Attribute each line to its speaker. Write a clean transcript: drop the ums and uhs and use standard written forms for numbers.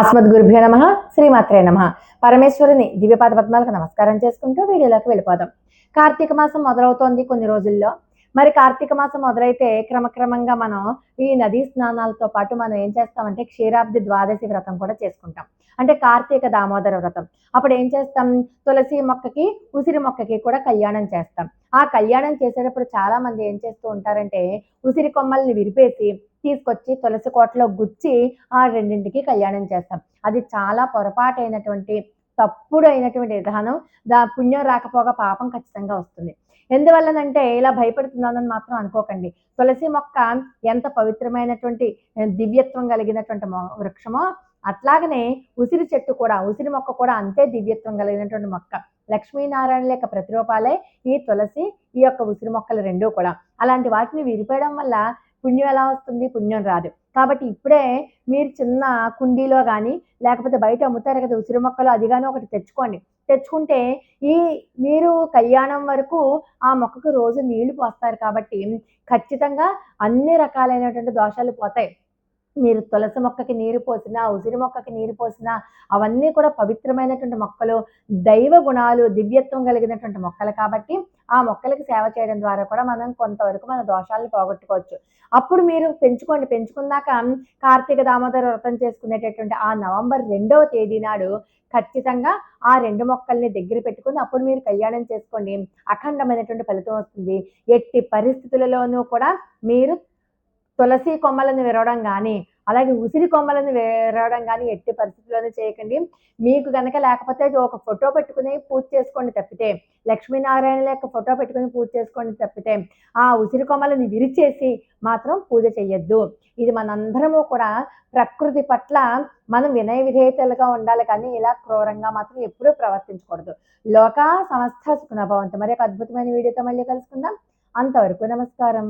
Speaker 1: అస్మద్గురుభ్యో నమః, శ్రీమాత్రే నమః. పరమేశ్వరుని దివ్యపాద పద్మాలకు నమస్కారం చేసుకుంటూ వీడియోలోకి వెళ్ళిపోదాం. కార్తీక మాసం మొదలవుతోంది కొన్ని రోజుల్లో. మరి కార్తీక మాసం మొదలైతే క్రమక్రమంగా మనం ఈ నదీ స్నానాలతో పాటు మనం ఏం చేస్తామంటే క్షీరాబ్ది ద్వాదశి వ్రతం కూడా చేసుకుంటాం. అంటే కార్తీక దామోదర వ్రతం. అప్పుడు ఏం చేస్తాం, తులసి మొక్కకి ఉసిరి మొక్కకి కూడా కళ్యాణం చేస్తాం. ఆ కళ్యాణం చేసేటప్పుడు చాలా మంది ఏం చేస్తూ ఉంటారంటే ఉసిరి కొమ్మల్ని విరిపేసి తీసుకొచ్చి తులసి కోటలో గుచ్చి ఆ రెండింటికి కళ్యాణం చేస్తాం. అది చాలా పొరపాటైనటువంటి తప్పుడు అయినటువంటి విధానం. పుణ్యం రాకపోగా పాపం ఖచ్చితంగా వస్తుంది. ఎందువల్లనంటే ఇలా భయపడుతున్నానని మాత్రం అనుకోకండి. తులసి మొక్క ఎంత పవిత్రమైనటువంటి దివ్యత్వం కలిగినటువంటి వృక్షమో అట్లాగనే ఉసిరి చెట్టు కూడా, ఉసిరి మొక్క కూడా అంతే దివ్యత్వం కలిగినటువంటి మొక్క. లక్ష్మీనారాయణ యొక్క ప్రతిరూపాలే ఈ తులసి, ఈ యొక్క ఉసిరి మొక్కలు రెండూ కూడా. అలాంటి వాటిని విరిపేయడం వల్ల పుణ్యం ఎలా వస్తుంది? పుణ్యం రాదు. కాబట్టి ఇప్పుడే మీరు చిన్న కుండీలో కానీ లేకపోతే బయట అమ్ముతారు కదా ఉసిరి మొక్కలు, అది కానీ ఒకటి తెచ్చుకోండి. తెచ్చుకుంటే ఈ మీరు కళ్యాణం వరకు ఆ మొక్కకు రోజు నీళ్లు పోస్తారు కాబట్టి ఖచ్చితంగా అన్ని రకాలైనటువంటి దోషాలు పోతాయి. మీరు తులసి మొక్కకి నీరు పోసినా, ఉసిరి మొక్కకి నీరు పోసినా అవన్నీ కూడా పవిత్రమైనటువంటి మొక్కలు, దైవ గుణాలు, దివ్యత్వం కలిగినటువంటి మొక్కలు కాబట్టి ఆ మొక్కలకి సేవ చేయడం ద్వారా కూడా మనం కొంతవరకు మన దోషాలను పోగొట్టుకోవచ్చు. అప్పుడు మీరు పెంచుకోండి. పెంచుకున్నాక కార్తీక దామోదర వ్రతం చేసుకునేటటువంటి ఆ నవంబర్ 2వ తేదీ నాడు ఖచ్చితంగా ఆ 2 మొక్కల్ని దగ్గర పెట్టుకుని అప్పుడు మీరు కళ్యాణం చేసుకోండి. అఖండమైనటువంటి ఫలితం వస్తుంది. ఎట్టి పరిస్థితులలోనూ కూడా మీరు తులసి కొమ్మలను విరవడం కానీ, అలాగే ఉసిరి కొమ్మలను విరవడం కానీ ఎట్టి పరిస్థితుల్లోనూ చేయకండి. మీకు గనక లేకపోతే ఒక ఫోటో పెట్టుకుని పూజ చేసుకోండి తప్పితే, లక్ష్మీనారాయణుల యొక్క ఫోటో పెట్టుకుని పూజ చేసుకోండి తప్పితే, ఆ ఉసిరి కొమ్మలను విరిచేసి మాత్రం పూజ చేయొద్దు. ఇది మనందరము కూడా ప్రకృతి పట్ల మనం వినయ విధేయతలుగా ఉండాలి కానీ ఇలా క్రూరంగా మాత్రం ఎప్పుడూ ప్రవర్తించకూడదు. లోకా సమస్త సుఖినో భవంతు. మరి ఒక అద్భుతమైన వీడియోతో మళ్ళీ కలుసుకుందాం. అంతవరకు నమస్కారం.